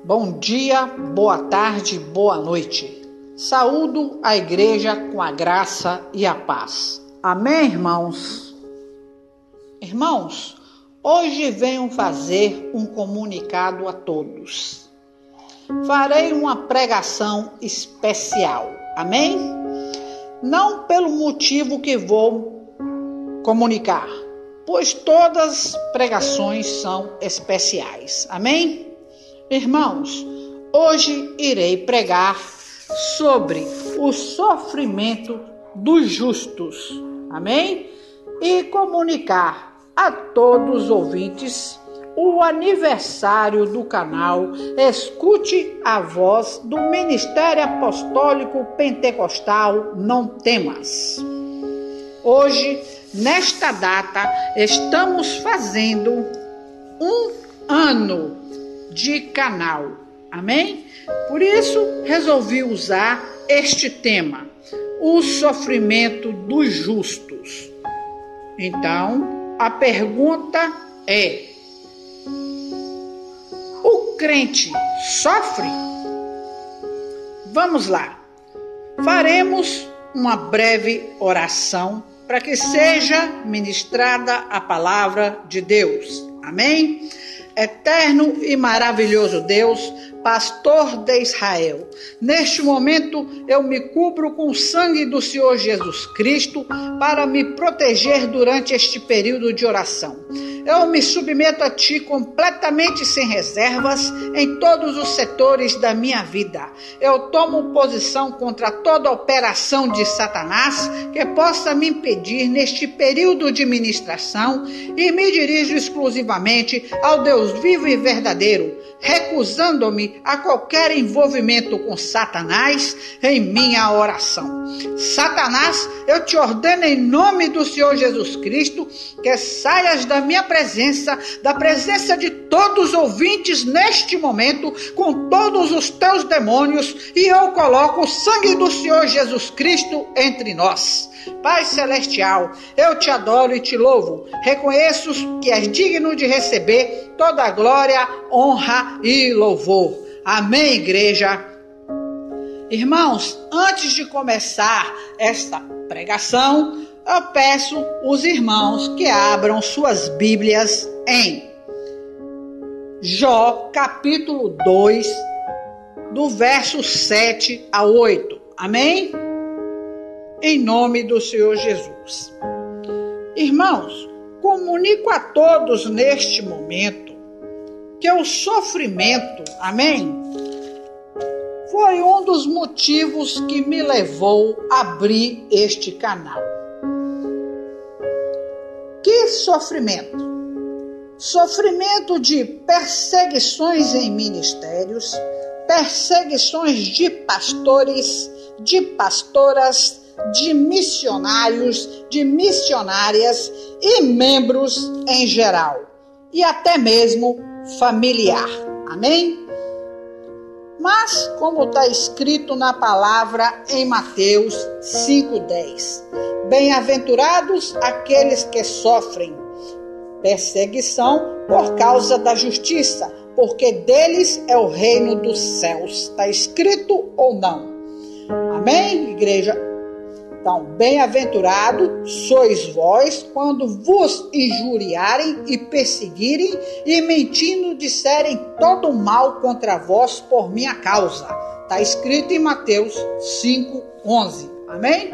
Bom dia, boa tarde, boa noite. Saúdo a igreja com a graça e a paz. Amém, irmãos? Irmãos, hoje venho fazer um comunicado a todos. Farei uma pregação especial. Amém? Não pelo motivo que vou comunicar, pois todas as pregações são especiais. Amém? Irmãos, hoje irei pregar sobre o sofrimento dos justos, amém? E comunicar a todos os ouvintes o aniversário do canal Escute a Voz do Ministério Apostólico Pentecostal Não Temas. Hoje, nesta data, estamos fazendo um ano de canal, amém? Por isso resolvi usar este tema, o sofrimento dos justos. Então, a pergunta é: o crente sofre? Vamos lá. Faremos uma breve oração para que seja ministrada a palavra de Deus. Amém? Eterno e maravilhoso Deus, pastor de Israel, neste momento eu me cubro com o sangue do Senhor Jesus Cristo para me proteger durante este período de oração. Eu me submeto a Ti completamente sem reservas em todos os setores da minha vida. Eu tomo posição contra toda operação de Satanás que possa me impedir neste período de ministração e me dirijo exclusivamente ao Deus vivo e verdadeiro, recusando-me a qualquer envolvimento com Satanás em minha oração. Satanás, eu te ordeno em nome do Senhor Jesus Cristo que saias da minha presença, da presença de todos os ouvintes neste momento, com todos os teus demônios, e eu coloco o sangue do Senhor Jesus Cristo entre nós. Pai Celestial, eu te adoro e te louvo. Reconheço que és digno de receber toda a glória, honra e louvor. Amém, igreja? Irmãos, antes de começar esta pregação, eu peço os irmãos que abram suas Bíblias em Jó, capítulo 2, do verso 7 a 8. Amém? Em nome do Senhor Jesus. Irmãos, comunico a todos neste momento que o sofrimento, amém, foi um dos motivos que me levou a abrir este canal. Que sofrimento? Sofrimento de perseguições em ministérios, perseguições de pastores, de pastoras, de missionários, de missionárias e membros em geral, e até mesmo familiar. Amém? Mas, como está escrito na palavra em Mateus 5,10, bem-aventurados aqueles que sofrem perseguição por causa da justiça, porque deles é o reino dos céus. Está escrito ou não? Amém, igreja? Então, bem-aventurado sois vós quando vos injuriarem e perseguirem e mentindo disserem todo mal contra vós por minha causa. Está escrito em Mateus 5,11. Amém?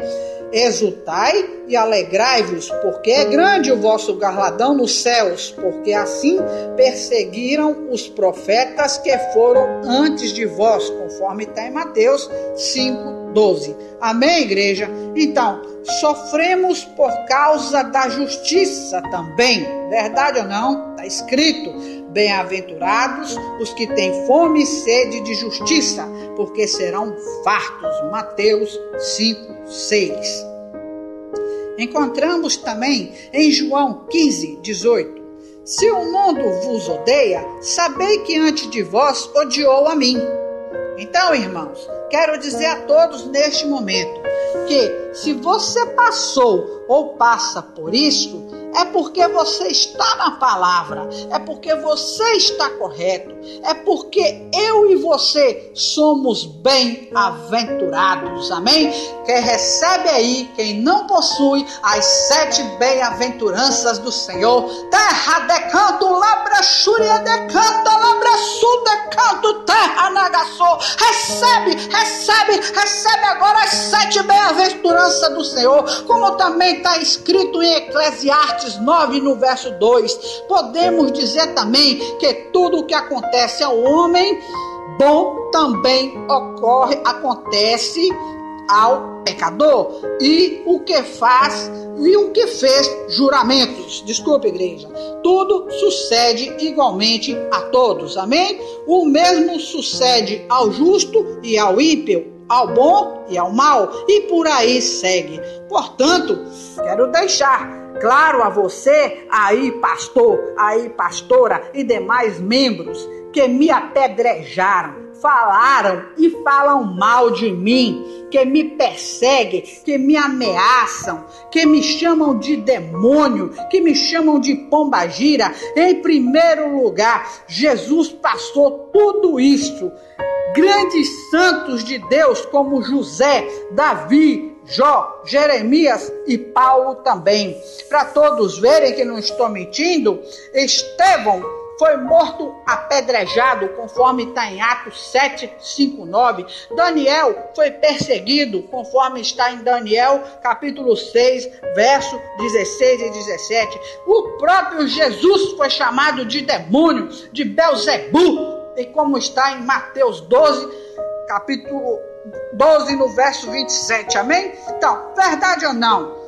Exultai e alegrai-vos, porque é grande o vosso galardão nos céus, porque assim perseguiram os profetas que foram antes de vós, conforme está em Mateus 5,12. Amém, igreja? Então, sofremos por causa da justiça também, verdade ou não? Está escrito: bem-aventurados os que têm fome e sede de justiça, porque serão fartos. Mateus 5,6. Encontramos também em João 15,18. Se o mundo vos odeia, sabei que antes de vós odiou a mim. Então, irmãos, quero dizer a todos neste momento que se você passou ou passa por isso, é porque você está na palavra, é porque você está correto, é porque eu e você somos bem-aventurados, amém? Quem recebe aí, quem não possui as 7 bem-aventuranças do Senhor, terra decanto, labra xúria decanta, labra sul decanto, terra nagaçou, recebe agora as 7 bem-aventuranças do Senhor, como também está escrito em Eclesiastes 9, no verso 2, podemos dizer também que tudo o que acontece ao homem bom também acontece ao pecador, e o que faz e o que fez juramentos. Desculpe, igreja. Tudo sucede igualmente a todos, amém? O mesmo sucede ao justo e ao ímpio, ao bom e ao mal, e por aí segue. Portanto, quero deixar claro a você, aí pastor, aí pastora e demais membros que me apedrejaram, falaram e falam mal de mim, que me perseguem, que me ameaçam, que me chamam de demônio, que me chamam de pombagira. Em primeiro lugar, Jesus passou tudo isso. Grandes santos de Deus como José, Davi, Jó, Jeremias e Paulo também. Para todos verem que não estou mentindo, Estevão foi morto apedrejado, conforme está em Atos 7, 5, 9. Daniel foi perseguido, conforme está em Daniel, capítulo 6, verso 16 e 17. O próprio Jesus foi chamado de demônio, de Belzebu, e como está em Mateus 12, capítulo 12, no verso 27. Amém? Então, verdade ou não?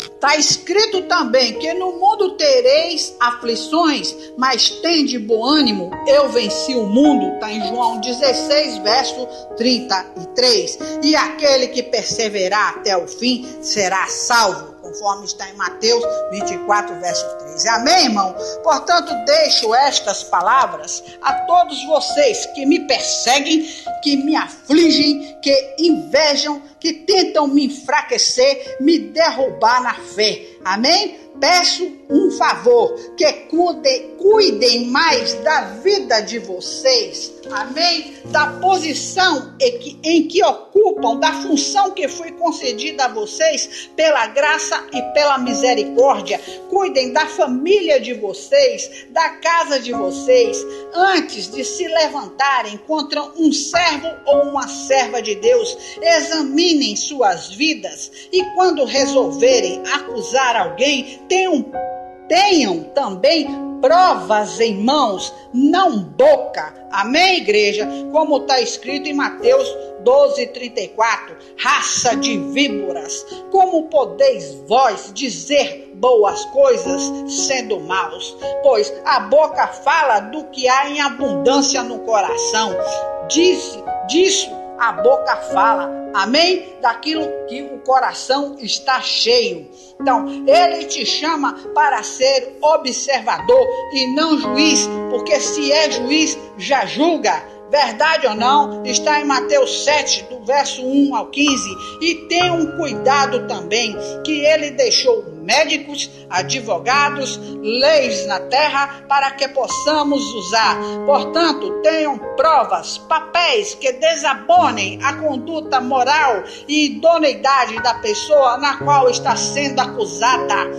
Está escrito também que no mundo tereis aflições, mas tende bom ânimo, eu venci o mundo. Está em João 16, verso 33. E aquele que perseverar até o fim será salvo, conforme está em Mateus 24, verso 13. Amém, irmão? Portanto, deixo estas palavras a todos vocês que me perseguem, que me afligem, que invejam, que tentam me enfraquecer, me derrubar na fé. Amém? Peço um favor, que cuidem mais da vida de vocês, amém? Da posição em que ocupam, da função que foi concedida a vocês pela graça e pela misericórdia. Cuidem da família de vocês, da casa de vocês, antes de se levantarem contra um servo ou uma serva de Deus. Examinem suas vidas e quando resolverem acusar alguém, tenham também provas em mãos, não boca. Amém, igreja? Como está escrito em Mateus 12:34. Raça de víboras, como podeis vós dizer boas coisas sendo maus? Pois a boca fala do que há em abundância no coração. Disso a boca fala, amém? Daquilo que o coração está cheio. Então, ele te chama para ser observador e não juiz, porque se é juiz, já julga. Verdade ou não? Está em Mateus 7, do verso 1 ao 15. E tenham cuidado também, que ele deixou médicos, advogados, leis na terra para que possamos usar. Portanto, tenham provas, papéis que desabonem a conduta moral e idoneidade da pessoa na qual está sendo acusada.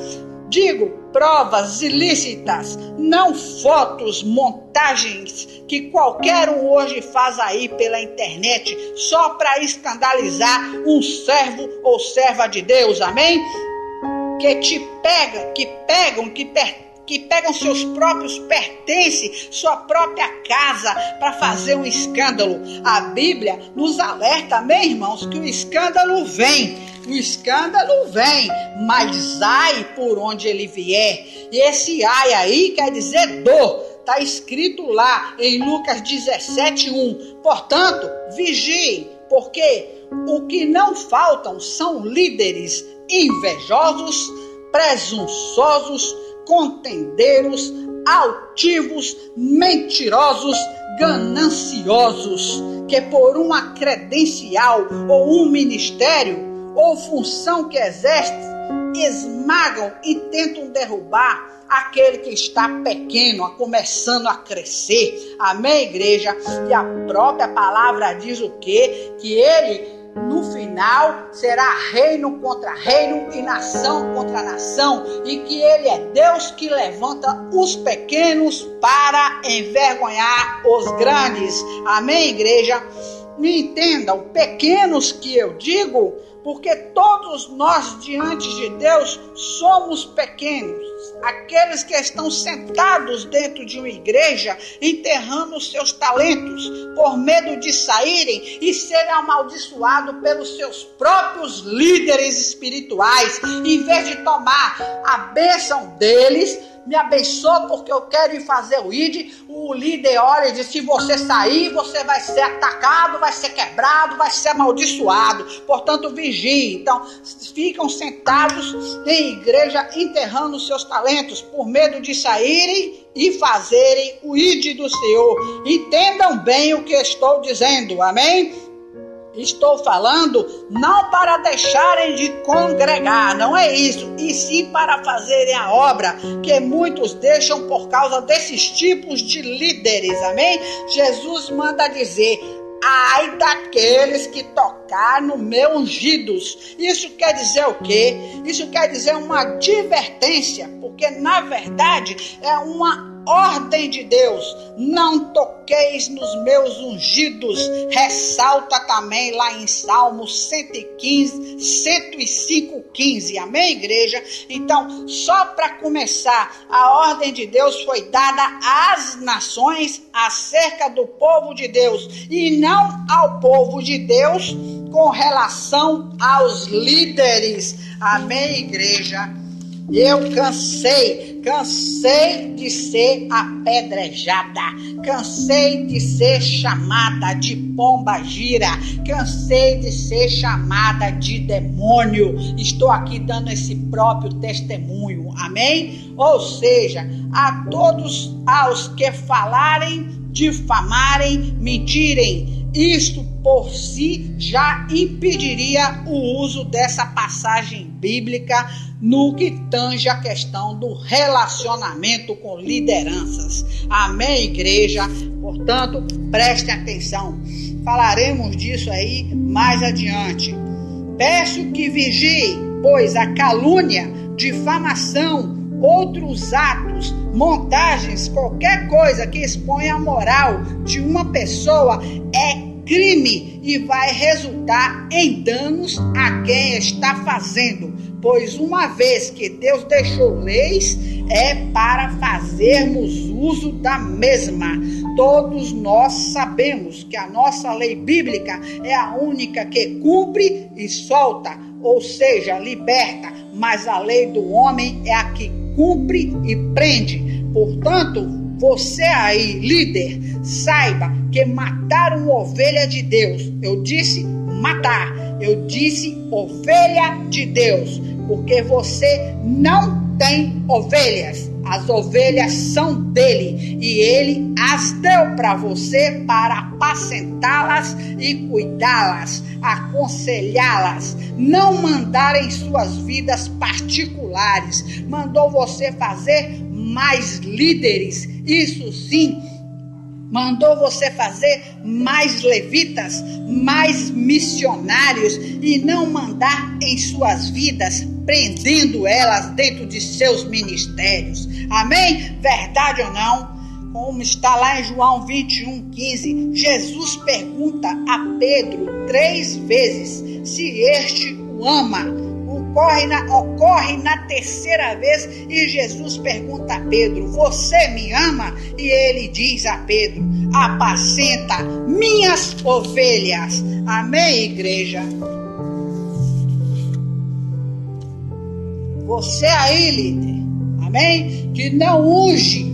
Digo, provas ilícitas, não fotos, montagens que qualquer um hoje faz aí pela internet só para escandalizar um servo ou serva de Deus, amém? Que pegam seus próprios pertences, sua própria casa, para fazer um escândalo. A Bíblia nos alerta, amém, irmãos, que o escândalo vem. O escândalo vem, mas ai por onde ele vier. E esse ai aí quer dizer dor. Está escrito lá em Lucas 17:1. Portanto, vigiem, porque o que não faltam são líderes invejosos, presunçosos, contendeiros, altivos, mentirosos, gananciosos, que por uma credencial ou um ministério ou função que exerce, esmagam e tentam derrubar aquele que está pequeno, começando a crescer. Amém, igreja? E a própria palavra diz o quê? Que ele, no final, será reino contra reino e nação contra nação, e que ele é Deus que levanta os pequenos para envergonhar os grandes. Amém, igreja? Me entendam, pequenos que eu digo, porque todos nós diante de Deus somos pequenos. Aqueles que estão sentados dentro de uma igreja, enterrando os seus talentos, por medo de saírem e serem amaldiçoados pelos seus próprios líderes espirituais, em vez de tomar a bênção deles. Me abençoa porque eu quero ir fazer o ID. O líder olha e diz: se você sair, você vai ser atacado, vai ser quebrado, vai ser amaldiçoado. Portanto, vigie. Então, ficam sentados em igreja, enterrando seus talentos, por medo de saírem e fazerem o ID do Senhor. Entendam bem o que estou dizendo, amém? Estou falando não para deixarem de congregar, não é isso, e sim para fazerem a obra que muitos deixam por causa desses tipos de líderes, amém? Jesus manda dizer: ai daqueles que tocar no meu ungidos. Isso quer dizer o quê? Isso quer dizer uma advertência, porque na verdade é uma ordem de Deus: não toqueis nos meus ungidos. Ressalta também lá em Salmos 105:15, amém, igreja? Então, só para começar, a ordem de Deus foi dada às nações acerca do povo de Deus, e não ao povo de Deus com relação aos líderes, amém, igreja? Eu cansei de ser apedrejada, cansei de ser chamada de pomba gira, cansei de ser chamada de demônio. Estou aqui dando esse próprio testemunho, amém? Ou seja, a todos aos que falarem, difamarem, mentirem, isto por si já impediria o uso dessa passagem bíblica no que tange a questão do relacionamento com lideranças. Amém, igreja? Portanto, prestem atenção. Falaremos disso aí mais adiante. Peço que vigiem, pois a calúnia, difamação, outros atos, montagens, qualquer coisa que exponha a moral de uma pessoa é crime e vai resultar em danos a quem está fazendo, pois uma vez que Deus deixou leis, é para fazermos uso da mesma. Todos nós sabemos que a nossa lei bíblica é a única que cumpre e solta, ou seja, liberta, mas a lei do homem é a que cumpre e prende. Portanto, você aí, líder, saiba que matar uma ovelha de Deus, eu disse matar, eu disse ovelha de Deus, porque você não tem ovelhas, as ovelhas são dele e ele as deu para você para apacentá-las e cuidá-las, aconselhá-las, não mandar em suas vidas particulares, mandou você fazer mais líderes, isso sim, mandou você fazer mais levitas, mais missionários e não mandar em suas vidas, prendendo elas dentro de seus ministérios. Amém? Verdade ou não? Como está lá em João 21:15, Jesus pergunta a Pedro 3 vezes se este o ama. Ocorre na terceira vez e Jesus pergunta a Pedro: você me ama? E ele diz a Pedro: apacenta minhas ovelhas. Amém, igreja? Você aí, líder, amém? Que não unge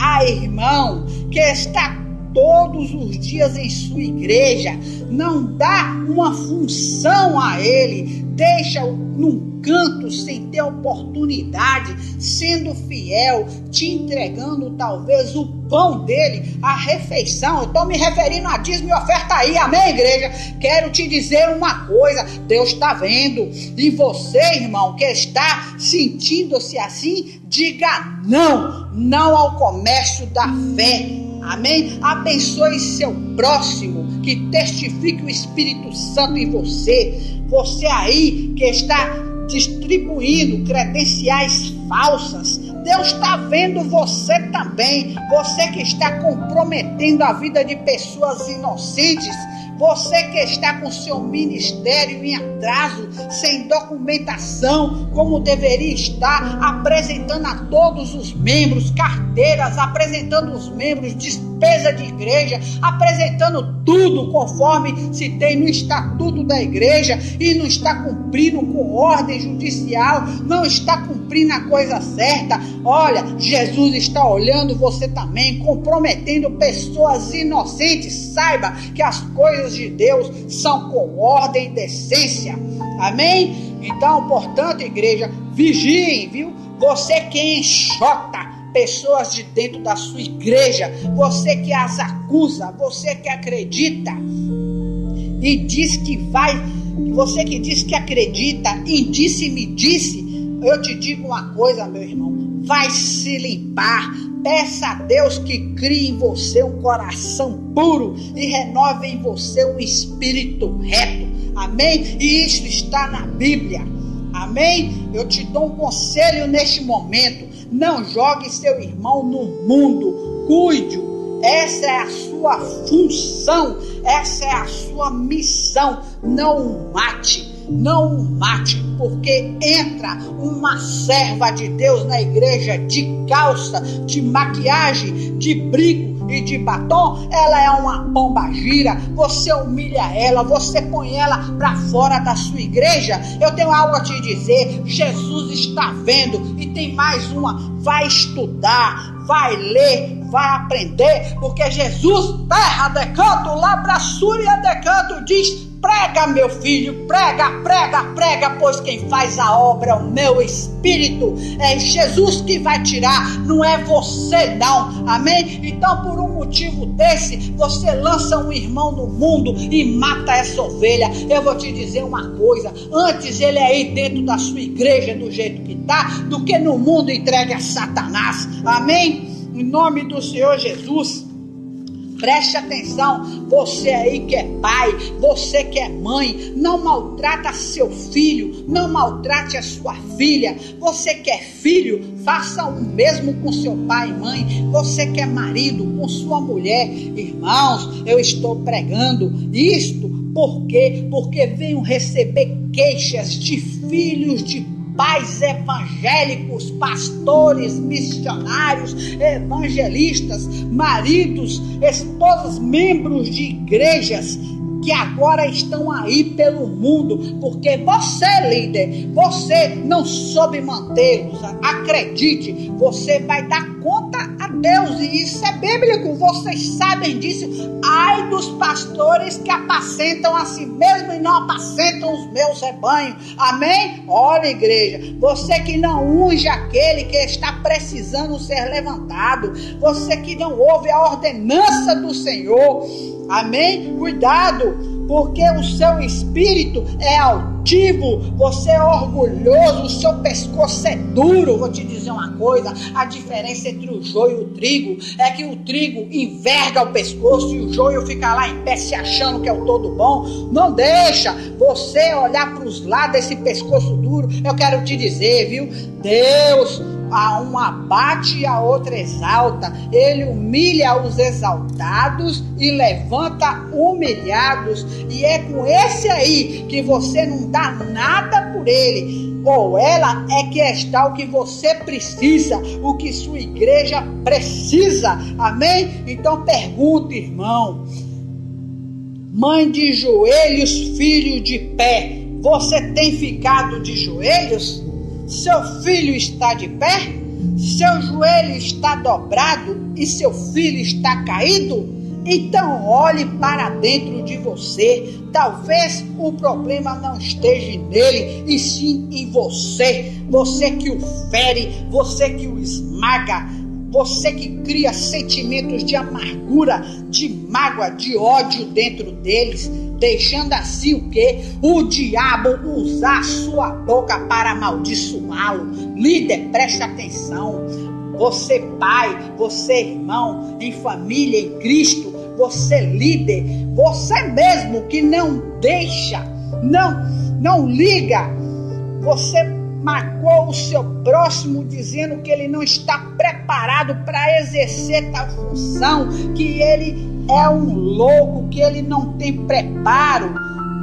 a irmão que está todos os dias em sua igreja, não dá uma função a ele, deixa-o num canto sem ter oportunidade, sendo fiel, te entregando talvez o pão dele, a refeição. Eu estou me referindo a dízimo e oferta aí, amém, igreja? Quero te dizer uma coisa, Deus está vendo, e você, irmão, que está sentindo-se assim, diga não ao comércio da fé, amém? Abençoe seu próximo, que testifique o Espírito Santo em você. Você aí que está distribuindo credenciais falsas, Deus está vendo você também. Você que está comprometendo a vida de pessoas inocentes, você que está com seu ministério em atraso, sem documentação, como deveria estar, apresentando a todos os membros carteiras, apresentando os membros despesa de igreja, apresentando tudo conforme se tem no estatuto da igreja e não está cumprindo com ordem judicial, não está cumprindo a coisa certa. Olha, Jesus está olhando você também, comprometendo pessoas inocentes. Saiba que as coisas de Deus são com ordem e decência, amém? Então, portanto, igreja, vigiem, viu? Você que enxota pessoas de dentro da sua igreja, você que as acusa, você que acredita e diz que vai, você que diz que acredita em disse-me-disse, eu te digo uma coisa, meu irmão, vai se limpar. Peça a Deus que crie em você um coração puro e renove em você um espírito reto, amém? E isso está na Bíblia, amém? Eu te dou um conselho neste momento: não jogue seu irmão no mundo, cuide-o. Essa é a sua função, essa é a sua missão. Não o mate, não o mate, porque entra uma serva de Deus na igreja de calça, de maquiagem, de brinco e de batom, ela é uma pombagira, você humilha ela, você põe ela para fora da sua igreja. Eu tenho algo a te dizer, Jesus está vendo. E tem mais uma: vai estudar, vai ler, vai aprender, porque Jesus, terra de canto, lá para Súria de canto, diz: prega, meu filho, prega, prega, prega, pois quem faz a obra é o meu Espírito. É Jesus que vai tirar, não é você não, amém? Então, por um motivo desse, você lança um irmão no mundo e mata essa ovelha. Eu vou te dizer uma coisa: antes ele é aí dentro da sua igreja do jeito que está, do que no mundo entregue a Satanás, amém? Em nome do Senhor Jesus, preste atenção, você aí que é pai, você que é mãe, não maltrata seu filho, não maltrate a sua filha. Você que é filho, faça o mesmo com seu pai e mãe. Você que é marido, com sua mulher. Irmãos, eu estou pregando isto porque venho receber queixas de filhos de pais evangélicos, pastores, missionários, evangelistas, maridos, esposas, membros de igrejas que agora estão aí pelo mundo, porque você, líder, você não soube mantê-los. Acredite, você vai dar conta a Deus, e isso é bíblico, vocês sabem disso. Ai dos pastores que apacentam a si mesmo e não apacentam os meus rebanhos, amém? Olha, igreja, você que não unge aquele que está precisando ser levantado, você que não ouve a ordenança do Senhor, amém? Cuidado, porque o seu espírito é altivo, você é orgulhoso, o seu pescoço é duro. Vou te dizer uma coisa: a diferença entre o joio e o trigo é que o trigo enverga o pescoço e o joio fica lá em pé se achando que é o todo bom. Não deixa você olhar para os lados esse pescoço duro. Eu quero te dizer, viu, Deus a um abate e a outra exalta. Ele humilha os exaltados e levanta humilhados. E é com esse aí que você não dá nada por ele, ou ela é que está o que você precisa, o que sua igreja precisa, amém? Então pergunta, irmão: mãe de joelhos, filho de pé, você tem ficado de joelhos? Seu filho está de pé? Seu joelho está dobrado e seu filho está caído? Então olhe para dentro de você. Talvez o problema não esteja nele, e sim em você. Você que o fere, você que o esmaga, você que cria sentimentos de amargura, de mágoa, de ódio dentro deles, deixando assim o quê? O diabo usar a sua boca para amaldiçoá-lo. Líder, preste atenção. Você pai, você irmão, em família, em Cristo, você líder, você mesmo que não deixa, não liga, você magoou o seu próximo dizendo que ele não está preparado para exercer tal função, que ele é um louco, que ele não tem preparo.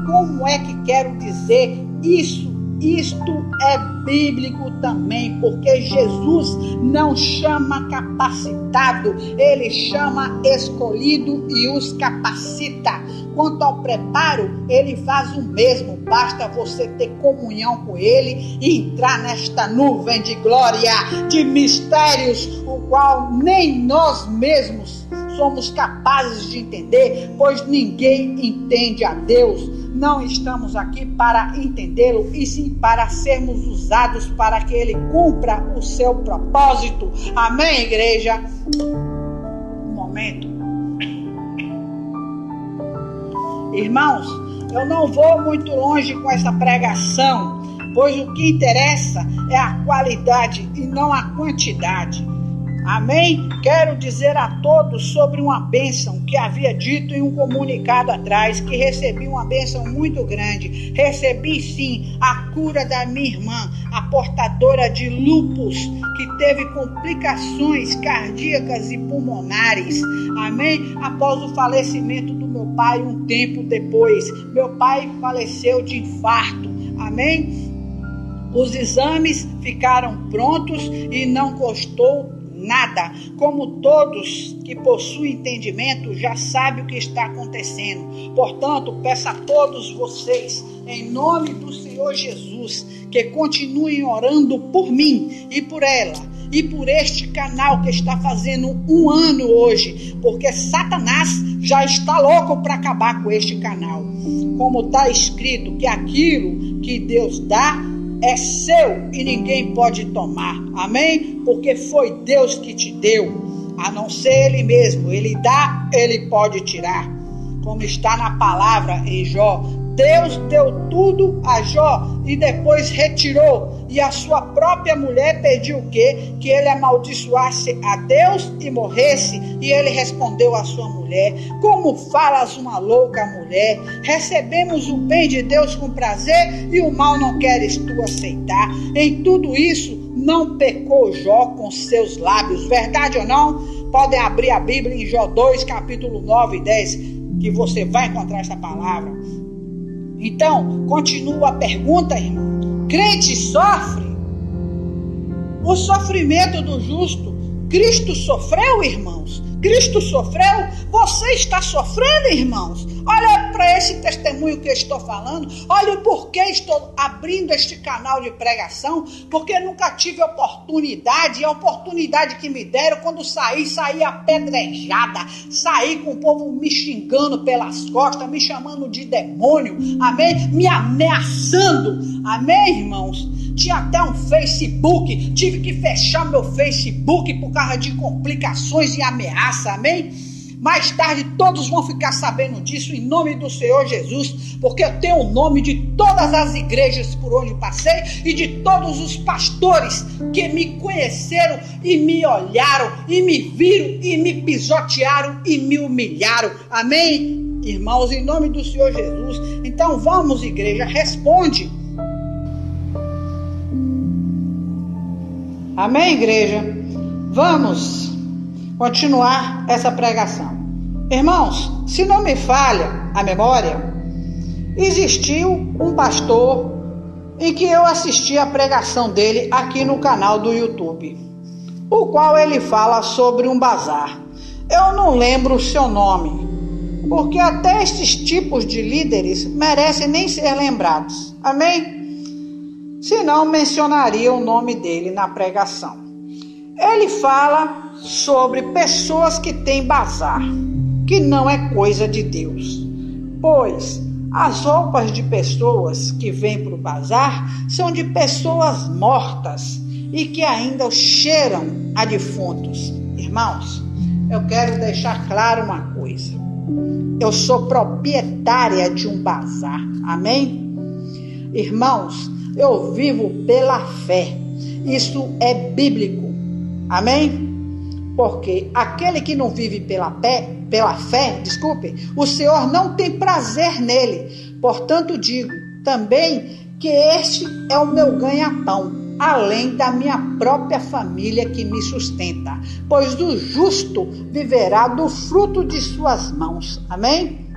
Como é que quero dizer isso? Isto é bíblico também, porque Jesus não chama capacitado, ele chama escolhido e os capacita. Quanto ao preparo, ele faz o mesmo, basta você ter comunhão com ele e entrar nesta nuvem de glória, de mistérios, o qual nem nós mesmos somos capazes de entender, pois ninguém entende a Deus. Não estamos aqui para entendê-lo, e sim para sermos usados para que ele cumpra o seu propósito. Amém, igreja? Um momento. Irmãos, eu não vou muito longe com essa pregação, pois o que interessa é a qualidade e não a quantidade. Amém? Quero dizer a todos sobre uma bênção que havia dito em um comunicado atrás, que recebi uma bênção muito grande. Recebi sim a cura da minha irmã, a portadora de lúpus, que teve complicações cardíacas e pulmonares. Amém? Após o falecimento do meu pai, um tempo depois, meu pai faleceu de infarto. Amém? Os exames ficaram prontos e não custou nada. Como todos que possuem entendimento já sabem o que está acontecendo. Portanto, peço a todos vocês, em nome do Senhor Jesus, que continuem orando por mim e por ela, e por este canal que está fazendo 1 ano hoje, porque Satanás já está louco para acabar com este canal. Como está escrito, que aquilo que Deus dá é seu e ninguém pode tomar. Amém? Porque foi Deus que te deu. A não ser Ele mesmo. Ele dá, Ele pode tirar. Como está na palavra em Jó. Deus deu tudo a Jó e depois retirou. E a sua própria mulher pediu o quê? Que ele amaldiçoasse a Deus e morresse. E ele respondeu à sua mulher: como falas uma louca mulher? Recebemos o bem de Deus com prazer e o mal não queres tu aceitar. Em tudo isso não pecou Jó com seus lábios. Verdade ou não? Podem abrir a Bíblia em Jó 2, capítulo 9 e 10, que você vai encontrar essa palavra. Então, continua a pergunta, irmão. Crente sofre? O sofrimento do justo, Cristo sofreu, irmãos? Cristo sofreu? Você está sofrendo, irmãos? Olha para esse testemunho que eu estou falando. Olha o porquê estou abrindo este canal de pregação. Porque nunca tive oportunidade. E a oportunidade que me deram, quando saí apedrejada. Saí com o povo me xingando pelas costas, me chamando de demônio. Amém? Me ameaçando. Amém, irmãos? Tinha até um Facebook. Tive que fechar meu Facebook por causa de complicações e ameaça. Amém? Mais tarde todos vão ficar sabendo disso, em nome do Senhor Jesus, porque eu tenho o nome de todas as igrejas por onde passei e de todos os pastores que me conheceram e me olharam e me viram e me pisotearam e me humilharam. Amém, irmãos, em nome do Senhor Jesus. Então vamos, igreja, responde. Amém, igreja? Vamos continuar essa pregação. Irmãos, se não me falha a memória, existiu um pastor em que eu assisti a pregação dele aqui no canal do YouTube, o qual ele fala sobre um bazar. Eu não lembro o seu nome, porque até esses tipos de líderes merecem nem ser lembrados. Amém? Senão mencionaria o nome dele na pregação. Ele fala sobre pessoas que têm bazar. que não é coisa de Deus. Pois as roupas de pessoas que vêm para o bazar são de pessoas mortas e que ainda cheiram a defuntos. Irmãos, eu quero deixar claro uma coisa. Eu sou proprietária de um bazar. Amém? Irmãos, eu vivo pela fé. Isso é bíblico. Amém? Porque aquele que não vive pela fé, o Senhor não tem prazer nele. Portanto, digo também que este é o meu ganha-pão, além da minha própria família que me sustenta. Pois o justo viverá do fruto de suas mãos. Amém?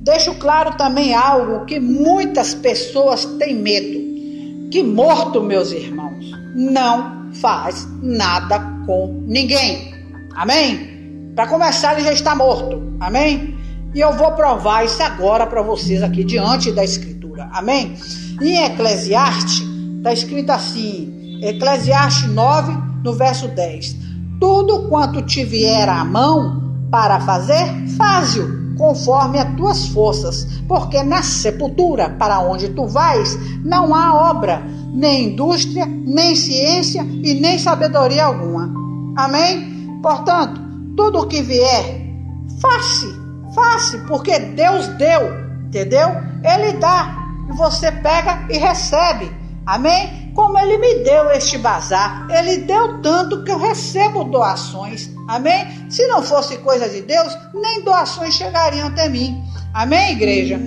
Deixo claro também algo que muitas pessoas têm medo. Que morto, meus irmãos, não faz nada com ninguém. Amém? Para começar, ele já está morto. Amém? E eu vou provar isso agora para vocês aqui diante da Escritura. Amém? Em Eclesiastes, está escrito assim, Eclesiastes 9, no verso 10. Tudo quanto te vier à mão para fazer, faze-o, conforme as tuas forças, porque na sepultura para onde tu vais, não há obra, nem indústria, nem ciência e nem sabedoria alguma. Amém? Portanto, tudo o que vier, faça, porque Deus deu, entendeu? Ele dá, e você pega e recebe. Amém? Como ele me deu este bazar, ele deu tanto que eu recebo doações. Amém? Se não fosse coisa de Deus, nem doações chegariam até mim. Amém, igreja?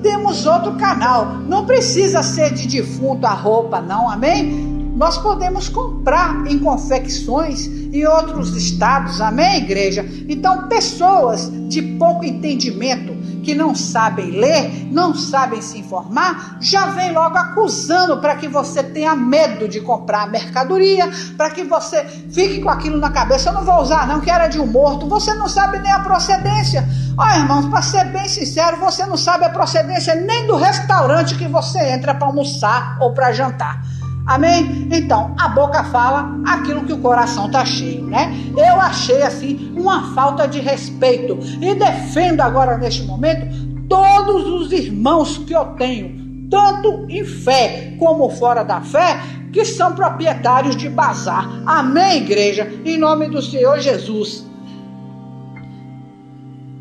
Temos outro canal. Não precisa ser de defunto a roupa, não. Amém? Nós podemos comprar em confecções em outros estados. Amém, igreja? Então, pessoas de pouco entendimento, que não sabem ler, não sabem se informar, já vem logo acusando para que você tenha medo de comprar mercadoria, para que você fique com aquilo na cabeça. Eu não vou usar não, que era de um morto. Você não sabe nem a procedência. Irmãos, para ser bem sincero, você não sabe a procedência nem do restaurante que você entra para almoçar ou para jantar. Amém? Então, a boca fala aquilo que o coração está cheio, né? Eu achei, assim, uma falta de respeito. E defendo agora, neste momento, todos os irmãos que eu tenho, tanto em fé como fora da fé, que são proprietários de bazar. Amém, igreja? Em nome do Senhor Jesus.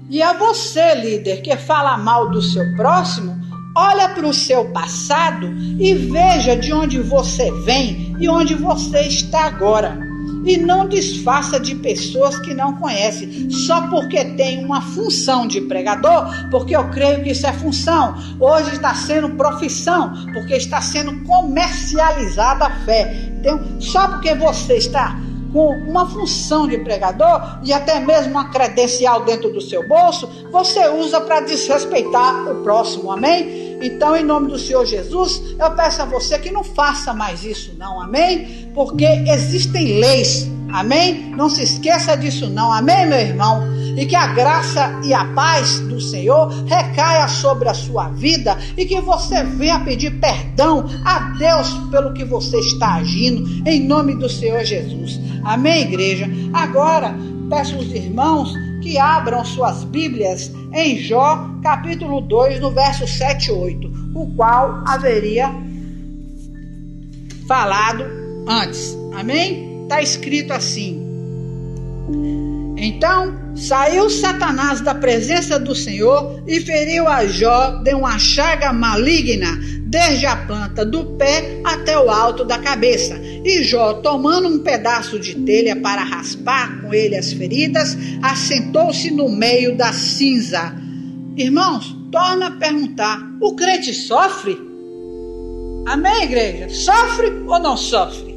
E a você, líder, que fala mal do seu próximo, olha para o seu passado e veja de onde você vem e onde você está agora. E não desfaça de pessoas que não conhecem, só porque tem uma função de pregador, porque eu creio que isso é função. Hoje está sendo profissão, porque está sendo comercializada a fé. Então, só porque você está com uma função de pregador e até mesmo uma credencial dentro do seu bolso, você usa para desrespeitar o próximo. Amém? Então, em nome do Senhor Jesus, eu peço a você que não faça mais isso não, amém? Porque existem leis, amém? Não se esqueça disso não, amém, meu irmão? E que a graça e a paz do Senhor recaia sobre a sua vida e que você venha pedir perdão a Deus pelo que você está agindo, em nome do Senhor Jesus. Amém, igreja? Agora, peço aos irmãos que abram suas Bíblias em Jó, capítulo 2, no verso 7 e 8, o qual haveria falado antes. Amém? Está escrito assim: então saiu Satanás da presença do Senhor e feriu a Jó de uma chaga maligna, desde a planta do pé até o alto da cabeça. E Jó, tomando um pedaço de telha para raspar com ele as feridas, assentou-se no meio da cinza. Irmãos, torna a perguntar: o crente sofre? Amém, igreja? Sofre ou não sofre?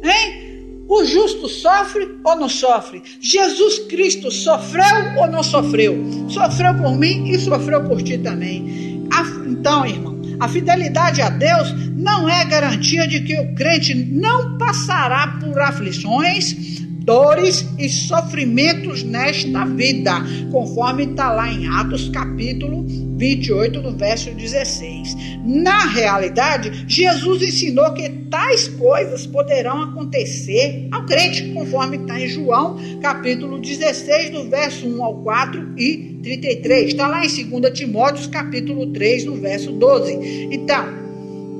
Hein? O justo sofre ou não sofre? Jesus Cristo sofreu ou não sofreu? Sofreu por mim e sofreu por ti também. Então, irmão, a fidelidade a Deus não é garantia de que o crente não passará por aflições, dores e sofrimentos nesta vida, conforme está lá em Atos capítulo 28, no verso 16. Na realidade, Jesus ensinou que tais coisas poderão acontecer ao crente, conforme está em João capítulo 16, do verso 1 ao 4 e 33. Está lá em 2 Timóteo capítulo 3, no verso 12. Então,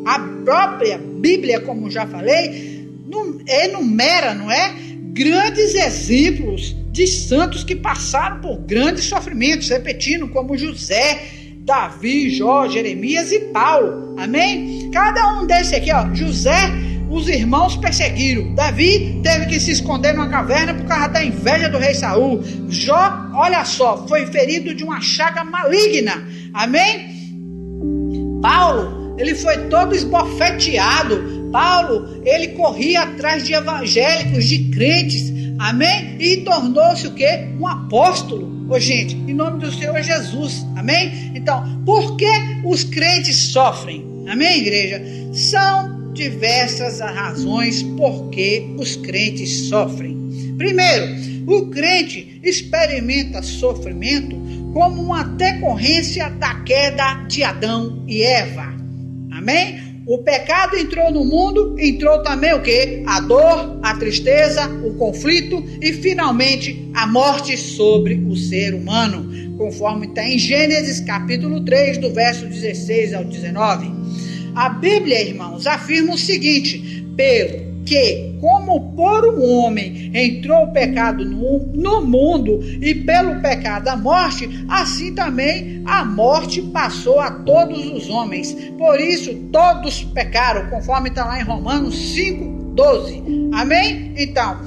a própria Bíblia, como já falei, enumera, não é? Grandes exemplos de santos que passaram por grandes sofrimentos, repetindo, como José, Davi, Jó, Jeremias e Paulo. Amém? Cada um desses aqui, ó, José, os irmãos perseguiram. Davi teve que se esconder numa caverna por causa da inveja do rei Saul. Jó, olha só, foi ferido de uma chaga maligna. Amém? Paulo, ele foi todo esbofeteado. Paulo, ele corria atrás de evangélicos, de crentes, amém? E tornou-se o quê? Um apóstolo. Ô gente, em nome do Senhor Jesus, amém? Então, por que os crentes sofrem? Amém, igreja? São diversas as razões por que os crentes sofrem. Primeiro, o crente experimenta sofrimento como uma decorrência da queda de Adão e Eva. Amém? O pecado entrou no mundo, entrou também o quê? A dor, a tristeza, o conflito e finalmente a morte sobre o ser humano, conforme está em Gênesis capítulo 3, do verso 16 ao 19. A Bíblia, irmãos, afirma o seguinte: pelo que, como por um homem entrou o pecado no mundo, e pelo pecado a morte, assim também a morte passou a todos os homens. Por isso todos pecaram, conforme está lá em Romanos 5:12. Amém? Então,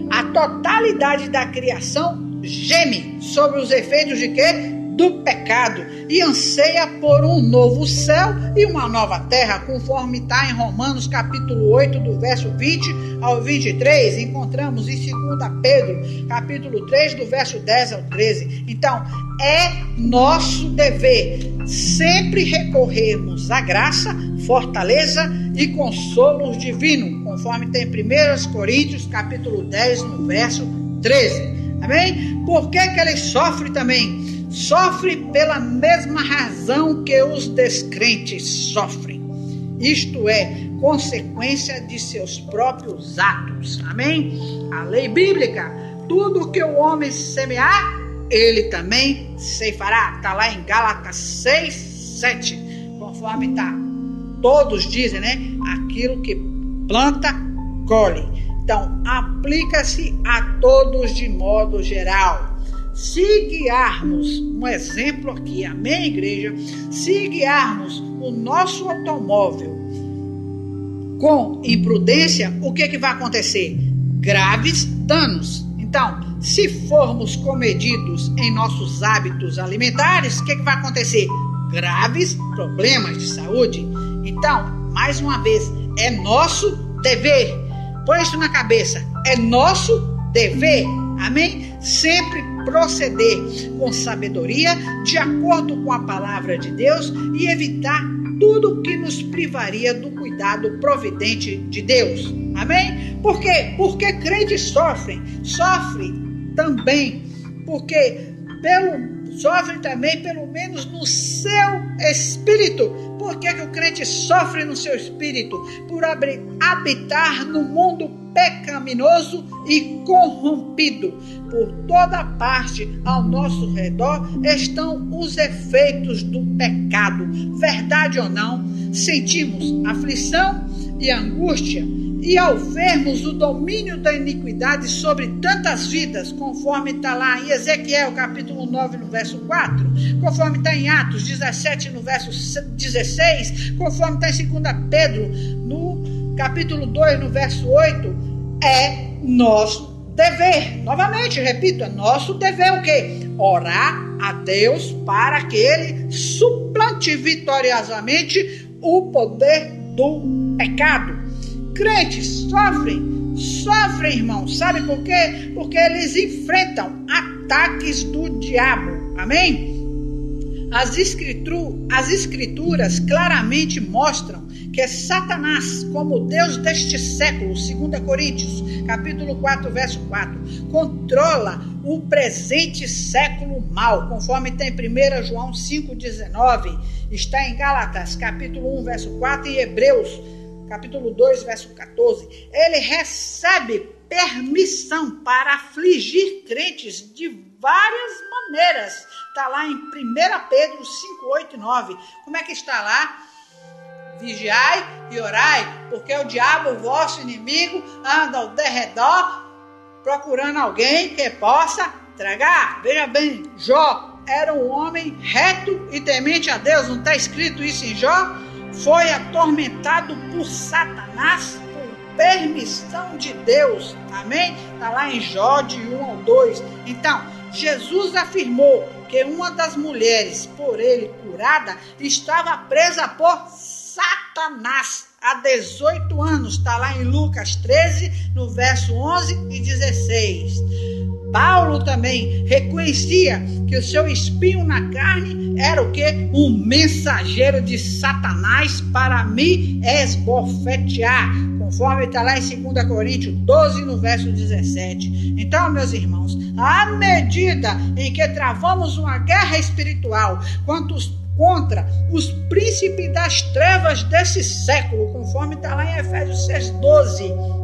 a totalidade da criação geme sobre os efeitos de quê? Do pecado, e anseia por um novo céu e uma nova terra, conforme está em Romanos capítulo 8, do verso 20 ao 23, encontramos em 2 Pedro capítulo 3, do verso 10 ao 13. Então, é nosso dever sempre recorrermos à graça, fortaleza e consolo divino, conforme tem em 1 Coríntios capítulo 10, no verso 13. Amém? Por que ele sofre também? Sofre pela mesma razão que os descrentes sofrem. Isto é, consequência de seus próprios atos. Amém? A lei bíblica, tudo que o homem semear, ele também ceifará. Está lá em Gálatas 6, 7. Conforme está. Todos dizem, né? Aquilo que planta, colhe. Então, aplica-se a todos de modo geral. Se guiarmos um exemplo aqui, amém, igreja? Se guiarmos o nosso automóvel com imprudência, o que vai acontecer? Graves danos. Então, se formos comedidos em nossos hábitos alimentares, o que vai acontecer? Graves problemas de saúde. Então, mais uma vez, é nosso dever. Põe isso na cabeça. É nosso dever. Amém? Sempre proceder com sabedoria, de acordo com a palavra de Deus, e evitar tudo que nos privaria do cuidado providente de Deus. Amém? Por quê? Porque crentes sofrem. Sofrem também porque sofre também, pelo menos no seu espírito. Por que o crente sofre no seu espírito? Por habitar no mundo pecaminoso e corrompido. Por toda parte ao nosso redor estão os efeitos do pecado. Verdade ou não, sentimos aflição e angústia, e ao vermos o domínio da iniquidade sobre tantas vidas, conforme está lá em Ezequiel capítulo 9, no verso 4, conforme está em Atos 17, no verso 16, conforme está em 2 Pedro, no capítulo 2, no verso 8, é nosso dever. Novamente, repito, é nosso dever o quê? Orar a Deus para que Ele suplante vitoriosamente o poder do pecado. Crentes sofrem, irmãos. Sabe por quê? Porque eles enfrentam ataques do diabo. Amém? As escrituras claramente mostram que Satanás, como Deus deste século, 2 Coríntios, capítulo 4, verso 4, controla o presente século mal, conforme está em 1 João 5,19, está em Gálatas, capítulo 1, verso 4, e Hebreus, capítulo 2, verso 14. Ele recebe permissão para afligir crentes de várias maneiras. Está lá em 1 Pedro 5, 8 e 9. Como é que está lá? Vigiai e orai, porque o diabo, vosso inimigo, anda ao derredor, procurando alguém que possa tragar. Veja bem, Jó era um homem reto e temente a Deus. Não está escrito isso em Jó? Foi atormentado por Satanás por permissão de Deus. Amém? Está lá em Jó de 1 ao 2. Então, Jesus afirmou que uma das mulheres por ele curada estava presa por Satanás há 18 anos. Está lá em Lucas 13, no verso 11 e 16. Paulo também reconhecia que o seu espinho na carne era o quê? Um mensageiro de Satanás para me esbofetear, conforme está lá em 2 Coríntios 12, no verso 17. Então, meus irmãos, à medida em que travamos uma guerra espiritual contra os príncipes das trevas desse século, conforme está lá em Efésios 6,12,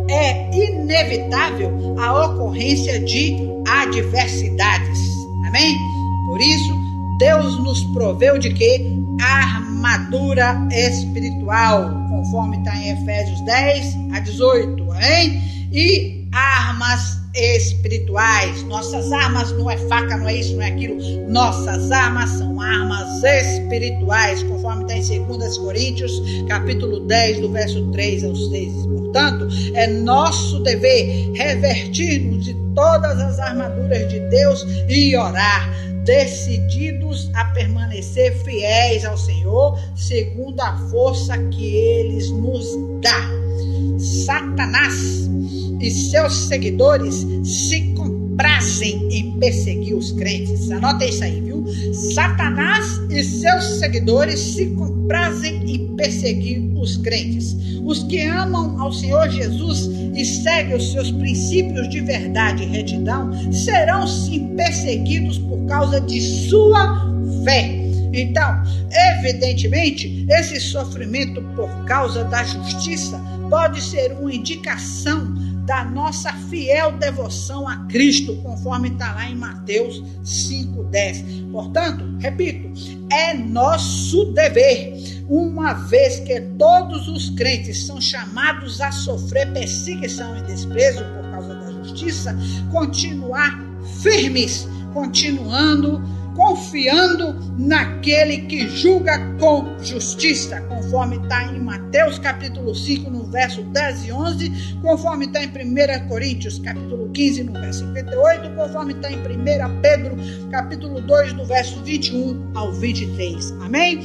é inevitável a ocorrência de adversidades. Amém? Por isso, Deus nos proveu de quê? Armadura espiritual, conforme está em Efésios 10 a 18. Amém? E armas espirituais. Nossas armas não é faca, não é isso, não é aquilo. Nossas armas são armas espirituais, conforme está em 2 Coríntios, capítulo 10, do verso 3 ao 6. Portanto, é nosso dever revertir-nos de todas as armaduras de Deus e orar, decididos a permanecer fiéis ao Senhor, segundo a força que Ele nos dá. Satanás e seus seguidores se comprazem em perseguir os crentes. Anota isso aí, viu? Satanás e seus seguidores se comprazem em perseguir os crentes. Os que amam ao Senhor Jesus e seguem os seus princípios de verdade e retidão serão sim perseguidos por causa de sua fé. Então, evidentemente, esse sofrimento por causa da justiça pode ser uma indicação da nossa fiel devoção a Cristo, conforme está lá em Mateus 5,10. Portanto, repito, é nosso dever, uma vez que todos os crentes são chamados a sofrer perseguição e desprezo por causa da justiça, continuar firmes, confiando naquele que julga com justiça, conforme está em Mateus capítulo 5, no verso 10 e 11, conforme está em 1 Coríntios capítulo 15, no verso 58, conforme está em 1 Pedro capítulo 2, no verso 21 ao 23. Amém?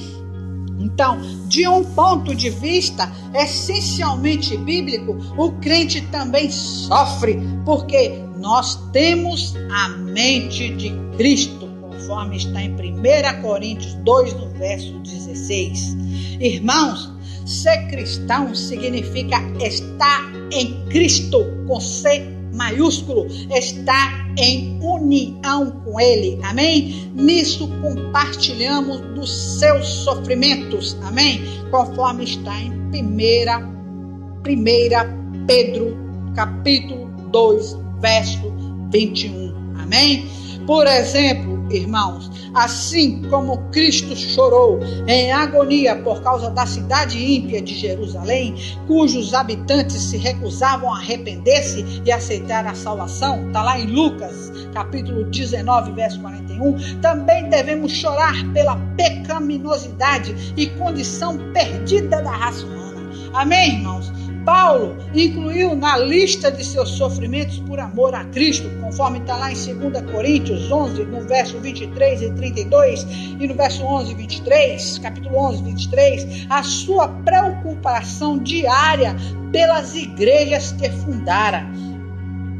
Então, de um ponto de vista essencialmente bíblico, o crente também sofre, porque nós temos a mente de Cristo, conforme está em 1 Coríntios 2, no verso 16. Irmãos, ser cristão significa estar em Cristo, com C maiúsculo, estar em união com Ele, amém? Nisso compartilhamos dos seus sofrimentos, amém? Conforme está em 1 Pedro, capítulo 2, verso 21, amém? Por exemplo, irmãos, assim como Cristo chorou em agonia por causa da cidade ímpia de Jerusalém, cujos habitantes se recusavam a arrepender-se e aceitar a salvação, está lá em Lucas, capítulo 19, verso 41, também devemos chorar pela pecaminosidade e condição perdida da raça humana. Amém, irmãos? Paulo incluiu na lista de seus sofrimentos por amor a Cristo, conforme está lá em 2 Coríntios 11, no verso 23 e 32, e no verso 11 e 23, capítulo 11, 23, a sua preocupação diária pelas igrejas que fundara,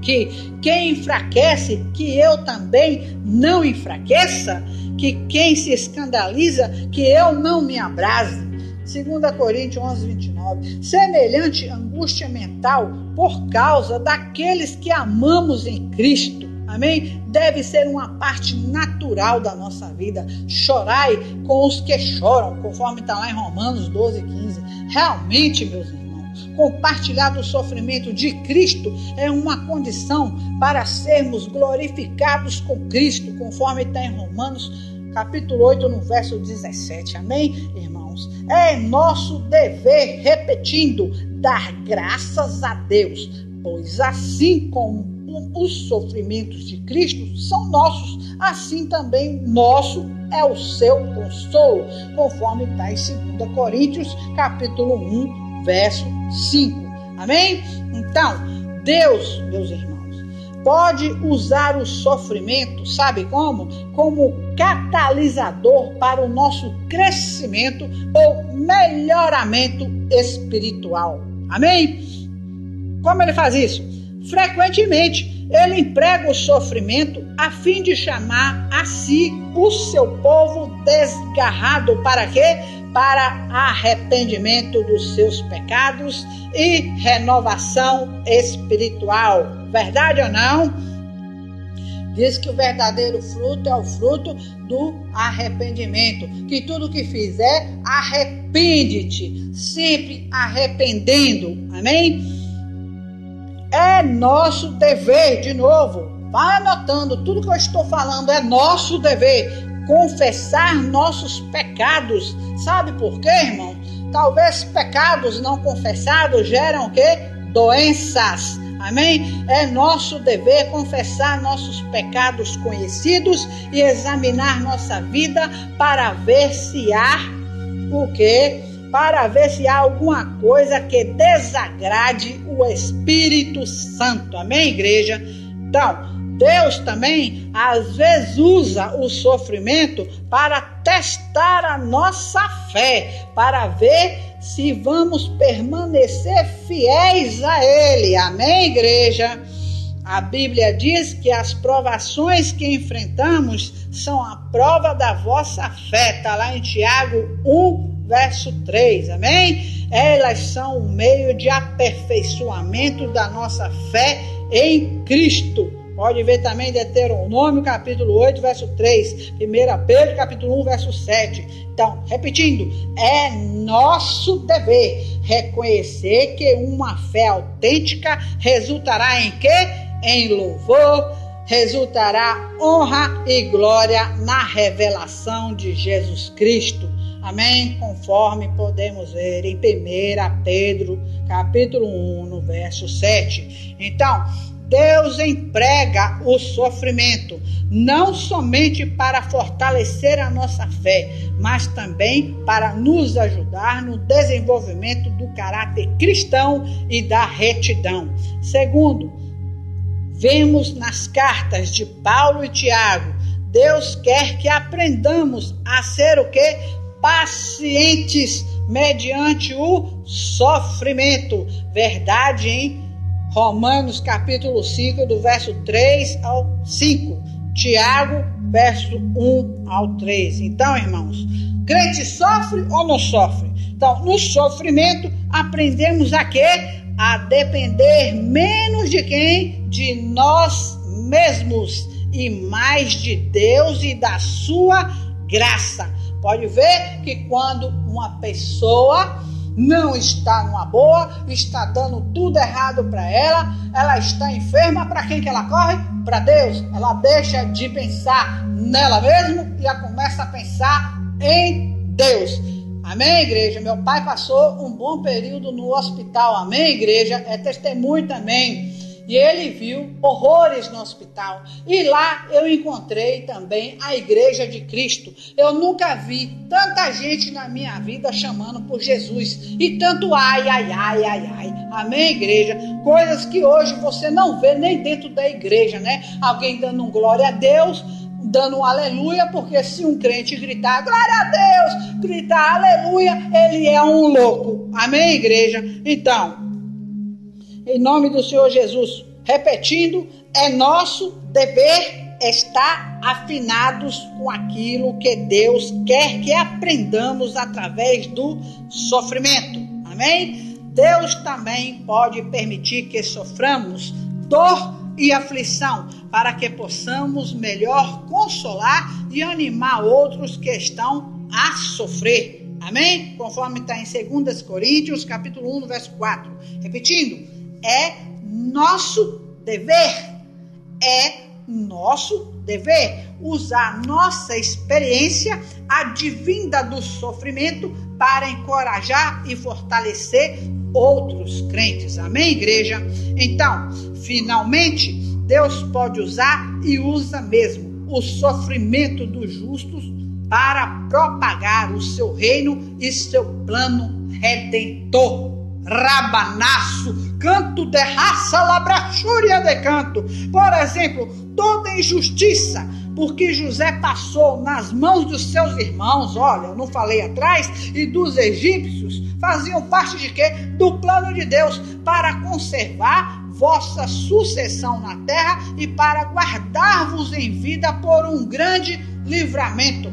que quem enfraquece, que eu também não enfraqueça, que quem se escandaliza, que eu não me abrase. 2 Coríntios 11, 29. Semelhante angústia mental por causa daqueles que amamos em Cristo. Amém? Deve ser uma parte natural da nossa vida. Chorai com os que choram, conforme está lá em Romanos 12, 15. Realmente, meus irmãos, compartilhar do sofrimento de Cristo é uma condição para sermos glorificados com Cristo, conforme está em Romanos capítulo 8, no verso 17. Amém, irmãos? É nosso dever, repetindo, dar graças a Deus, pois assim como os sofrimentos de Cristo são nossos, assim também nosso é o seu consolo, conforme está em 2 Coríntios, capítulo 1, verso 5. Amém? Então, Deus, meus irmãos, pode usar o sofrimento, sabe como? Como catalisador para o nosso crescimento ou melhoramento espiritual. Amém? Como ele faz isso? Frequentemente, ele emprega o sofrimento a fim de chamar a si o seu povo desgarrado. Para quê? Para arrependimento dos seus pecados e renovação espiritual. Verdade ou não? Diz que o verdadeiro fruto é o fruto do arrependimento. Que tudo que fizer, arrepende-te. Sempre arrependendo. Amém? É nosso dever, de novo, vai anotando, tudo que eu estou falando é nosso dever, confessar nossos pecados. Sabe por quê, irmão? Talvez pecados não confessados geram o quê? Doenças. Amém? É nosso dever confessar nossos pecados conhecidos e examinar nossa vida para ver se há o quê? Para ver se há alguma coisa que desagrade o Espírito Santo. Amém, igreja? Então, Deus também, às vezes, usa o sofrimento para testar a nossa fé, para ver se vamos permanecer fiéis a Ele. Amém, igreja? A Bíblia diz que as provações que enfrentamos são a prova da vossa fé. Está lá em Tiago 1, verso 3, amém? Elas são um meio de aperfeiçoamento da nossa fé em Cristo. Pode ver também Deuteronômio, capítulo 8, verso 3. 1 Pedro, capítulo 1, verso 7. Então, repetindo, é nosso dever reconhecer que uma fé autêntica resultará em quê? Em louvor, resultará honra e glória na revelação de Jesus Cristo. Amém? Conforme podemos ver em 1 Pedro, capítulo 1, no verso 7. Então, Deus emprega o sofrimento, não somente para fortalecer a nossa fé, mas também para nos ajudar no desenvolvimento do caráter cristão e da retidão. Segundo, vemos nas cartas de Paulo e Tiago, Deus quer que aprendamos a ser o quê? Pacientes mediante o sofrimento. Verdade em Romanos capítulo 5, do verso 3 ao 5. Tiago, verso 1 ao 3. Então, irmãos, crente sofre ou não sofre? Então, no sofrimento, aprendemos a quê? A depender menos de quem? De nós mesmos e mais de Deus e da sua graça. Pode ver que quando uma pessoa não está numa boa, está dando tudo errado para ela, ela está enferma, para quem que ela corre? Para Deus. Ela deixa de pensar nela mesma e já começa a pensar em Deus. Amém, igreja? Meu pai passou um bom período no hospital. Amém, igreja? É testemunho também. E ele viu horrores no hospital. E lá eu encontrei também a Igreja de Cristo. Eu nunca vi tanta gente na minha vida chamando por Jesus. E tanto ai, ai, ai, ai, ai. Amém, igreja? Coisas que hoje você não vê nem dentro da igreja, né? Alguém dando um glória a Deus, dando um aleluia, porque se um crente gritar glória a Deus, gritar aleluia, ele é um louco. Amém, igreja? Então, em nome do Senhor Jesus, Repetindo, é nosso dever estar afinados com aquilo que Deus quer que aprendamos através do sofrimento. Amém? Deus também pode permitir que soframos dor e aflição, para que possamos melhor consolar e animar outros que estão a sofrer. Amém? Conforme está em 2 Coríntios, capítulo 1, verso 4. Repetindo, é nosso dever usar nossa experiência advinda do sofrimento para encorajar e fortalecer outros crentes. Amém, igreja? Então, finalmente, Deus pode usar e usa mesmo o sofrimento dos justos para propagar o seu reino e seu plano redentor. Rabanaço, canto de raça, labrachúria de canto. Por exemplo, toda injustiça, porque José passou nas mãos dos seus irmãos, olha, eu não falei atrás, e dos egípcios, faziam parte de quê? Do plano de Deus, para conservar vossa sucessão na terra e para guardar-vos em vida por um grande livramento.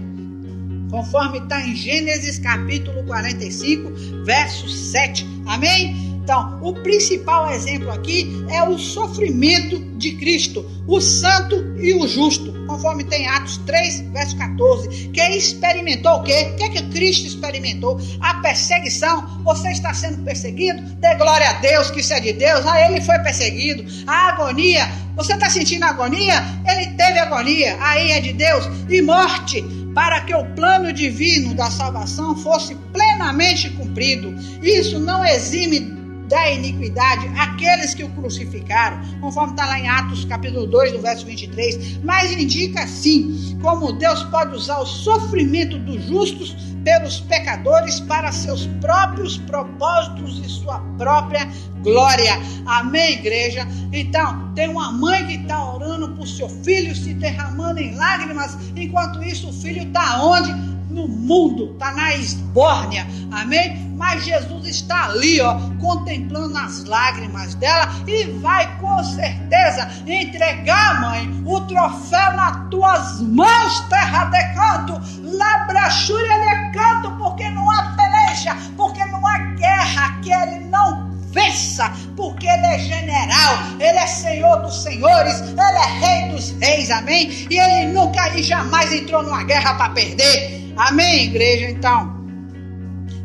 Conforme está em Gênesis capítulo 45, verso 7. Amém? Então, o principal exemplo aqui é o sofrimento de Cristo, o santo e o justo. Conforme tem Atos 3, verso 14. Que experimentou o quê? O que é que Cristo experimentou? A perseguição. Você está sendo perseguido? Dê glória a Deus, que isso é de Deus. Ele foi perseguido. A agonia. Você está sentindo agonia? Ele teve agonia. Aí é de Deus. E morte, para que o plano divino da salvação fosse plenamente cumprido. Isso não exime da iniquidade aqueles que o crucificaram, conforme está lá em Atos capítulo 2, do verso 23, mas indica sim como Deus pode usar o sofrimento dos justos pelos pecadores para seus próprios propósitos e sua própria glória. Amém, igreja? Então, tem uma mãe que está orando por seu filho, se derramando em lágrimas, enquanto isso o filho está onde? No mundo, está na esbórnia, amém? Mas Jesus está ali, contemplando as lágrimas dela e vai com certeza entregar, mãe, o troféu nas tuas mãos, terra de canto, labrachúria de canto, porque não há peleja, porque não há guerra que ele não vença, porque ele é general, ele é Senhor dos senhores, ele é Rei dos reis, amém? E ele nunca e jamais entrou numa guerra para perder. Amém, igreja? Então,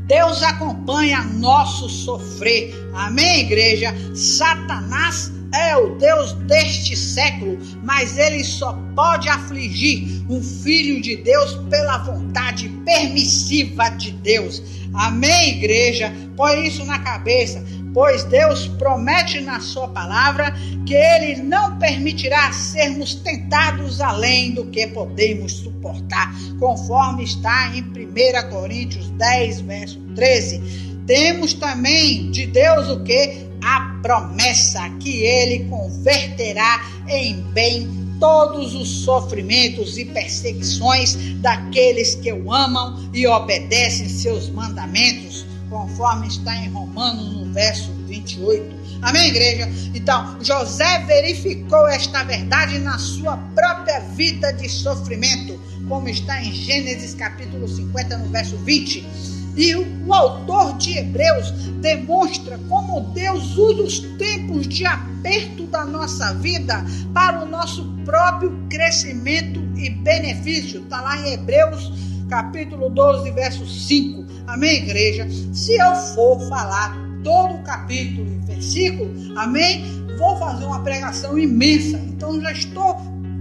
Deus acompanha nosso sofrer. Amém, igreja? Satanás é o Deus deste século, mas ele só pode afligir um filho de Deus pela vontade permissiva de Deus. Amém, igreja? Põe isso na cabeça, pois Deus promete na sua palavra que ele não permitirá sermos tentados além do que podemos suportar, conforme está em 1 Coríntios 10, verso 13. Temos também de Deus o que? A promessa que ele converterá em bem todos os sofrimentos e perseguições daqueles que o amam e obedecem seus mandamentos, conforme está em Romanos, no verso 28. Amém, igreja? Então, José verificou esta verdade na sua própria vida de sofrimento, como está em Gênesis capítulo 50, no verso 20. E o autor de Hebreus demonstra como Deus usa os tempos de aperto da nossa vida para o nosso próprio crescimento e benefício. Está lá em Hebreus capítulo 12, verso 5. Amém, igreja? Se eu for falar todo o capítulo e versículo, amém? Vou fazer uma pregação imensa. Então já estou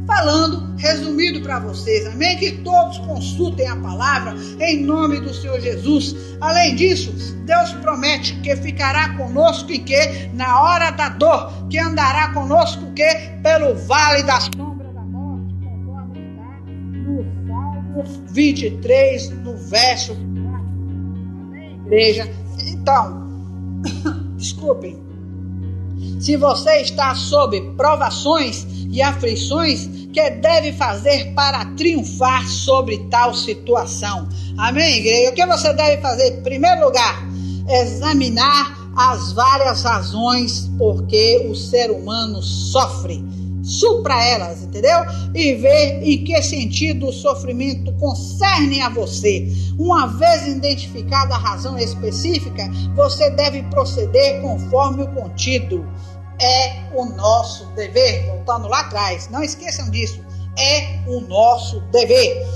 falando resumido para vocês, amém? Que todos consultem a palavra em nome do Senhor Jesus. Além disso, Deus promete que ficará conosco e que na hora da dor, que andará conosco que pelo vale da sombra da morte, conforme está no Salmo 23, no verso 4. Amém, igreja? Então, desculpem, se você está sob provações e aflições, que deve fazer para triunfar sobre tal situação? Amém, igreja? O que você deve fazer? Em primeiro lugar, examinar as várias razões porque o ser humano sofre. Supra elas, entendeu? E ver em que sentido o sofrimento concerne a você. Uma vez identificada a razão específica, você deve proceder conforme o contido. É o nosso dever. Voltando lá atrás, não esqueçam disso. É o nosso dever.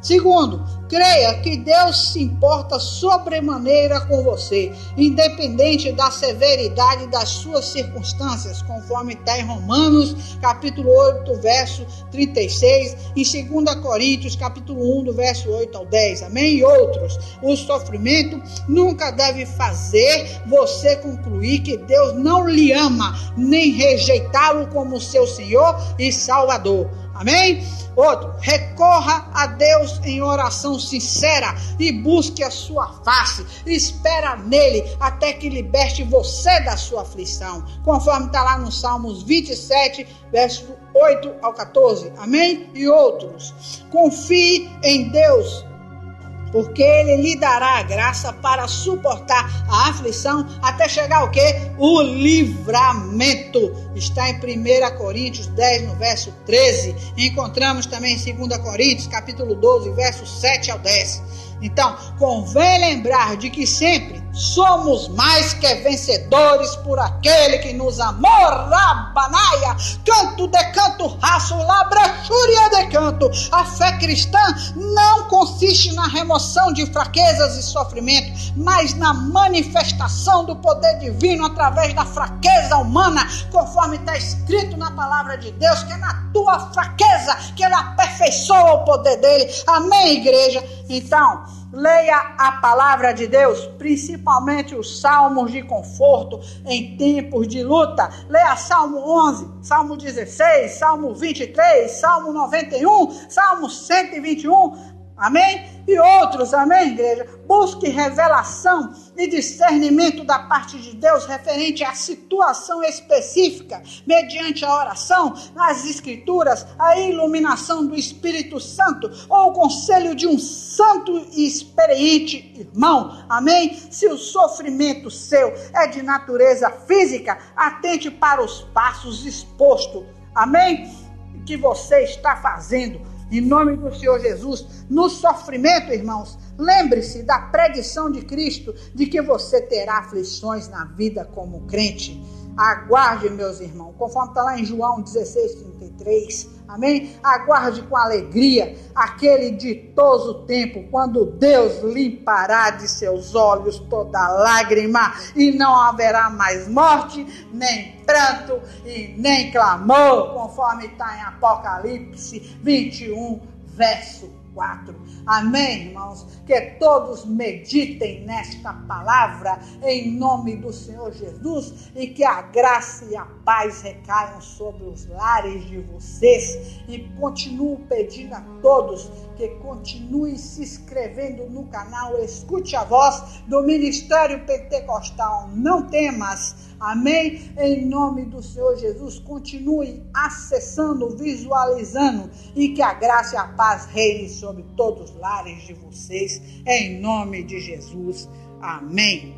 Segundo, creia que Deus se importa sobremaneira com você, independente da severidade das suas circunstâncias, conforme está em Romanos, capítulo 8, verso 36, em 2 Coríntios, capítulo 1, do verso 8 ao 10, amém? E outros. O sofrimento nunca deve fazer você concluir que Deus não lhe ama, nem rejeitá-lo como seu Senhor e Salvador, amém? Outro, recorra a Deus em oração sincera e busque a sua face. Espera nele até que liberte você da sua aflição, conforme está lá no Salmos 27, verso 8 ao 14. Amém? E outros, confie em Deus, porque ele lhe dará a graça para suportar a aflição até chegar o quê? O livramento. Está em 1 Coríntios 10, no verso 13. Encontramos também em 2 Coríntios, capítulo 12, verso 7 ao 10. Então, convém lembrar de que sempre somos mais que vencedores por aquele que nos amou. Rabanaia, canto de canto, raço, labrachúria de canto. A fé cristã não consiste na remoção de fraquezas e sofrimentos, mas na manifestação do poder divino através da fraqueza humana, conforme está escrito na palavra de Deus, que é na tua fraqueza que ele aperfeiçoa o poder dele. Amém, igreja? Então, leia a palavra de Deus, principalmente os salmos de conforto em tempos de luta. Leia Salmo 11, Salmo 16, Salmo 23, Salmo 91, Salmo 121, amém? E outros, amém, igreja? Busque revelação e discernimento da parte de Deus referente à situação específica, mediante a oração, as escrituras, a iluminação do Espírito Santo ou o conselho de um santo e experiente irmão, amém? Se o sofrimento seu é de natureza física, atente para os passos expostos, amém? Que você está fazendo. Em nome do Senhor Jesus, no sofrimento, irmãos, lembre-se da predição de Cristo, de que você terá aflições na vida como crente. Aguarde, meus irmãos, conforme está lá em João 16:33, amém? Aguarde com alegria aquele ditoso tempo, quando Deus limpará de seus olhos toda lágrima, e não haverá mais morte, nem pranto e nem clamor, conforme está em Apocalipse 21, verso 4. Amém, irmãos? Que todos meditem nesta palavra em nome do Senhor Jesus, e que a graça e a paz recaiam sobre os lares de vocês. E continuo pedindo a todos que continuem se inscrevendo no canal Escute a Voz do Ministério Pentecostal Não Temas. Amém? Em nome do Senhor Jesus, continue acessando, visualizando, e que a graça e a paz reine sobre todos os lares de vocês, em nome de Jesus. Amém.